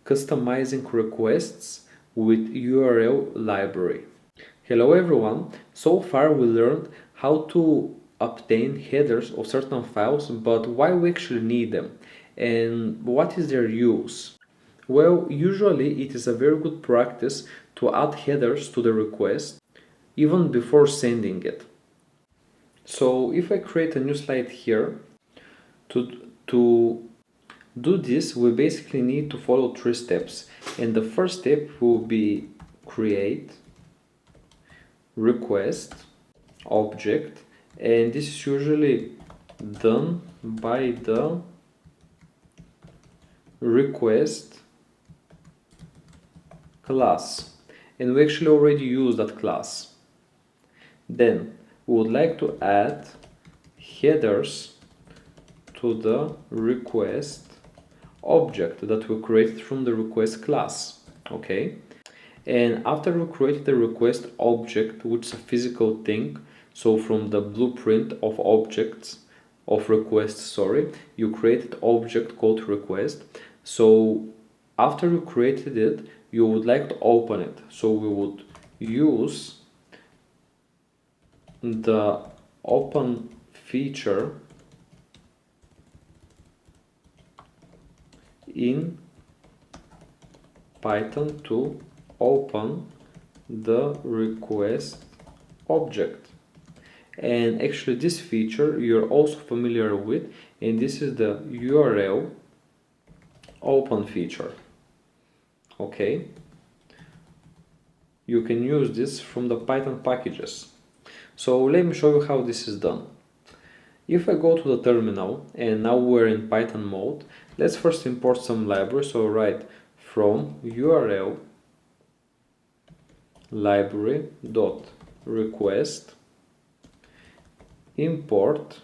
customizing requests with URL library. Hello everyone, so far we learned how to obtain headers of certain files, but why we actually need them and what is their use. Well, usually it is a very good practice to add headers to the request even before sending it. So if I create a new slide here, to do this we basically need to follow 3 steps, and the first step will be create request object, and this is usually done by the request class, and we actually already use that class. Then we would like to add headers to the request object that we created from the request class. Okay, and after we create the request object, which is a physical thing, so from the blueprint of objects of requests, you created object called request. So after you created it, you would like to open it, so we would use the open feature in Python to open the request object. And actually this feature you're also familiar with, and this is the URL open feature. Okay, you can use this from the Python packages. So let me show you how this is done. If I go to the terminal, and now we're in Python mode, let's first import some libraries. So write from URL library dot request import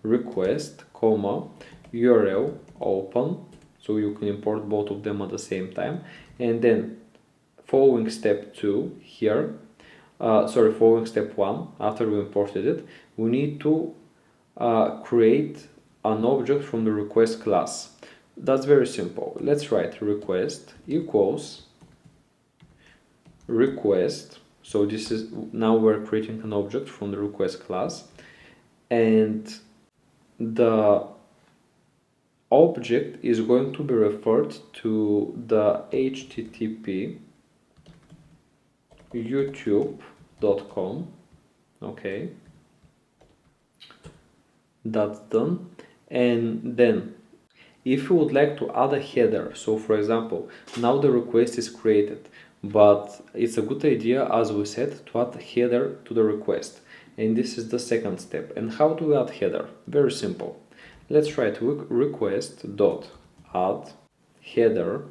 request comma URL open, so you can import both of them at the same time. And then following step 2 here, following step 1, after we imported it, we need to create an object from the request class. That's very simple. Let's write request equals request. So this is, now we're creating an object from the request class, and the object is going to be referred to the http youtube.com. okay, that's done. And then if you would like to add a header, so for example, now the request is created, but it's a good idea, as we said, to add a header to the request, and this is the second step. And how do we add header? Very simple. Let's write request dot add header,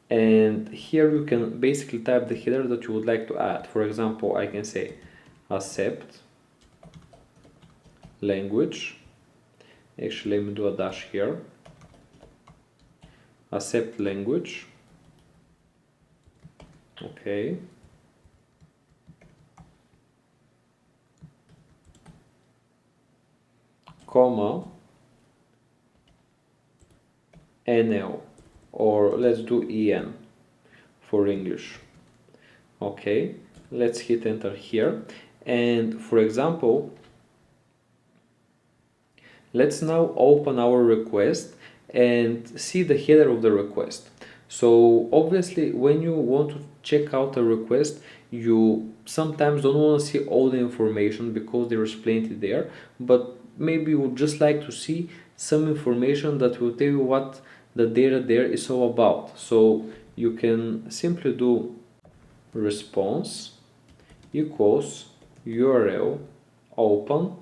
and here you can basically type the header that you would like to add. For example, I can say accept language. Actually, let me do a dash here. Accept language. Okay. Comma NL, or let's do EN for English. Okay, let's hit enter here. And for example, let's now open our request and see the header of the request. So obviously when you want to check out a request, you sometimes don't want to see all the information because there is plenty there, but maybe you would just like to see some information that will tell you what the data there is all about. So you can simply do response equals URL open,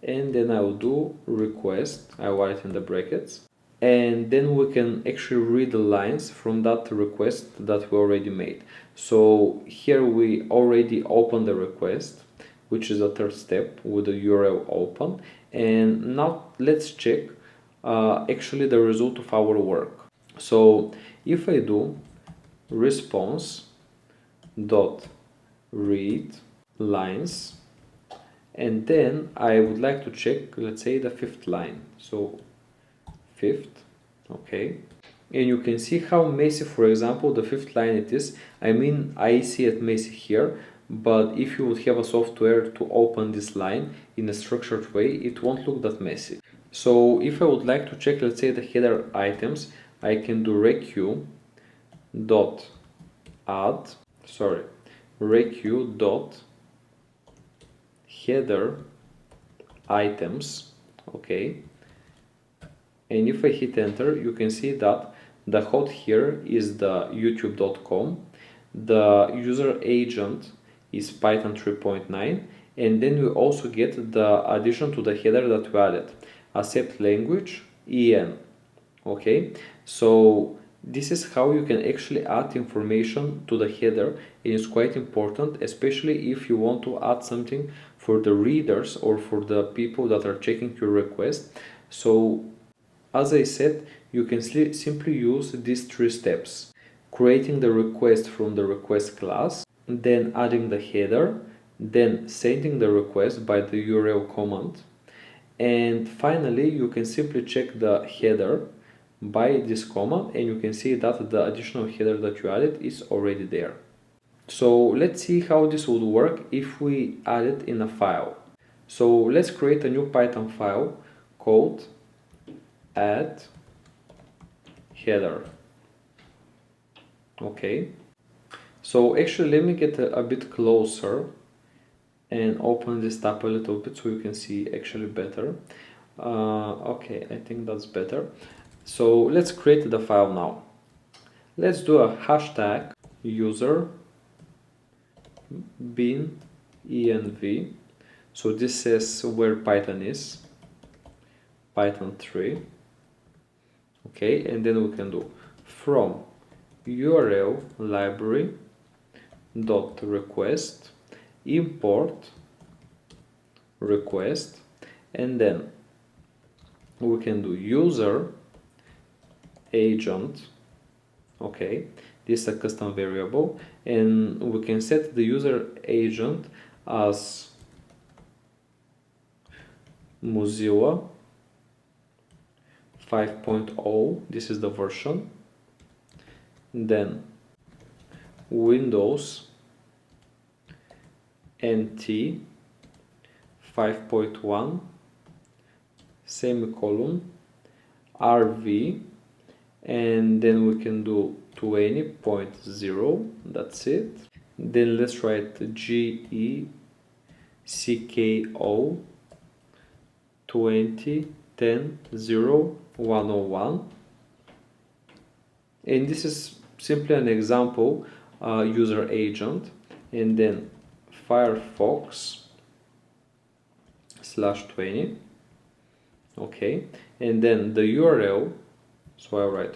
and then I will do request, I write in the brackets, and then we can actually read the lines from that request that we already made. So here we already opened the request, which is the third step with the URL open, and now let's check actually the result of our work. So if I do response dot read lines, and then I would like to check, let's say, the fifth line, so fifth, okay, and you can see how messy, for example, the fifth line it is. I mean, I see it messy here, but if you would have a software to open this line in a structured way, it won't look that messy. So if I would like to check, let's say, the header items, I can do req dot add, req dot header items, okay. And if I hit enter, you can see that the host here is the youtube.com, the user agent is Python 3.9, and then we also get the addition to the header that we added, accept language en, okay. So this is how you can actually add information to the header, and it's quite important, especially if you want to add something for the readers or for the people that are checking your request. So as I said, you can simply use these three steps: creating the request from the request class, then adding the header, then sending the request by the URL command, and finally you can simply check the header by this command, and you can see that the additional header that you added is already there. So let's see how this would work if we add it in a file. So let's create a new Python file called add header. Okay, so actually let me get a bit closer and open this tab a little bit so you can see actually better. Okay, I think that's better. So let's create the file now. Let's do a hashtag user bin env. So this says where Python is, Python 3. Okay, and then we can do from URL library dot request import request, and then we can do user agent. Okay, this is a custom variable, and we can set the user agent as Mozilla 5.0, this is the version, then Windows NT 5.1 semicolon RV, and then we can do 20.0, that's it. Then let's write GECKO 2010.0.101, and this is simply an example user agent, and then Firefox /20. Okay, and then the URL, so I write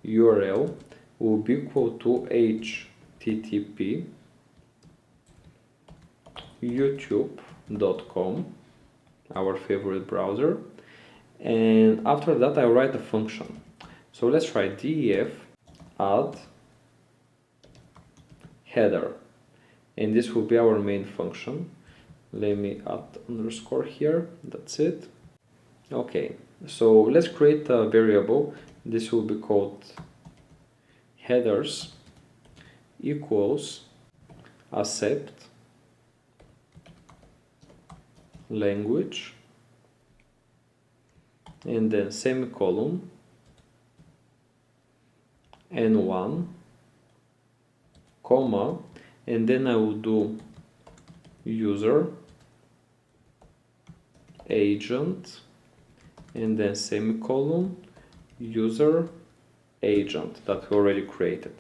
URL will be equal to http youtube.com, our favorite browser, and after that I write the function. So let's write def add header, and this will be our main function. Let me add underscore here, that's it. Okay, so let's create a variable. This will be called headers equals accept language, and then semicolon n1 comma, and then I will do user agent, and then semicolon user agent that we already created.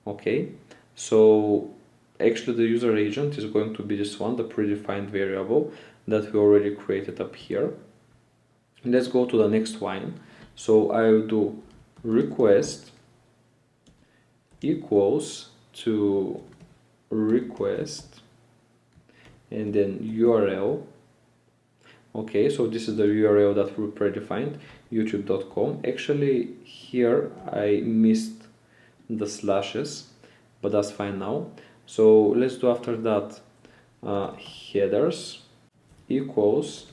Okay, so actually the user agent is going to be this one, the predefined variable that we already created up here. Let's go to the next line. So I will do request equals to request, and then URL. Okay, so this is the URL that we predefined, youtube.com. Actually here I missed the slashes, but that's fine now. So let's do after that headers equals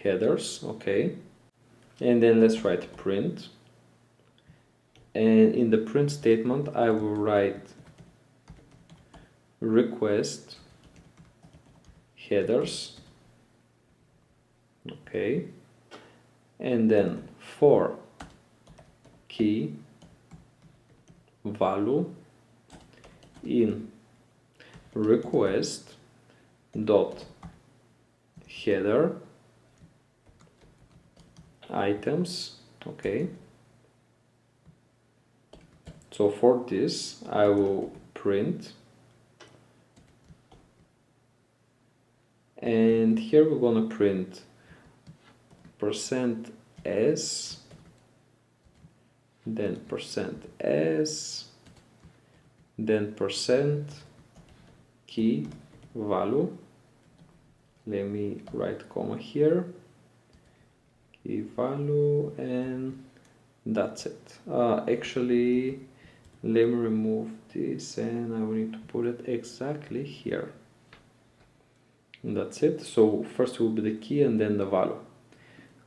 headers. Okay, and then let's write print, and in the print statement I will write request headers, okay, and then for key value in request dot header items, okay. So for this I will print, and here we're gonna print %s, then %s, then %key value. Let me write comma here, key value, and that's it. Actually, let me remove this, and I will need to put it exactly here. And that's it. So first will be the key and then the value.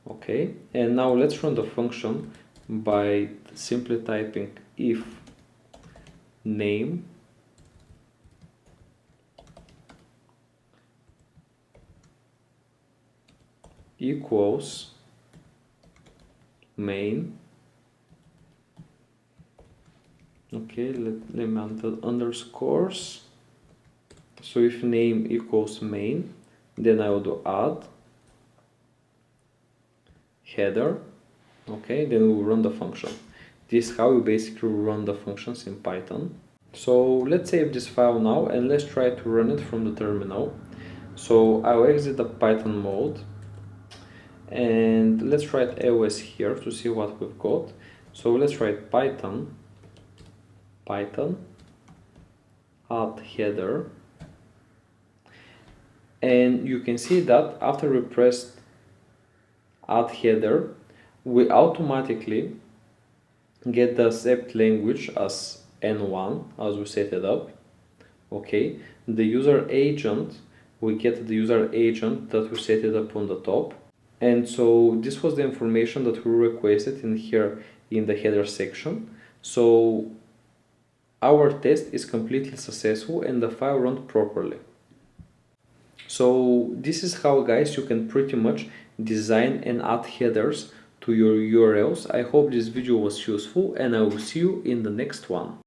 Okay, and now let's run the function by simply typing if name equals main. Okay, let me add underscores. So if name equals main, then I will do add header. Okay, then we will run the function. This is how we basically run the functions in Python. So let's save this file now and let's try to run it from the terminal. So I'll exit the Python mode and let's write ls here to see what we've got. So let's write python add header, and you can see that after we pressed add header, we automatically get the accept language as N1 as we set it up. Okay, the user agent, we get the user agent that we set it up on the top. And so this was the information that we requested in here in the header section. So our test is completely successful and the file ran properly. So this is how, guys, you can pretty much design and add headers to your URLs. I hope this video was useful and I will see you in the next one.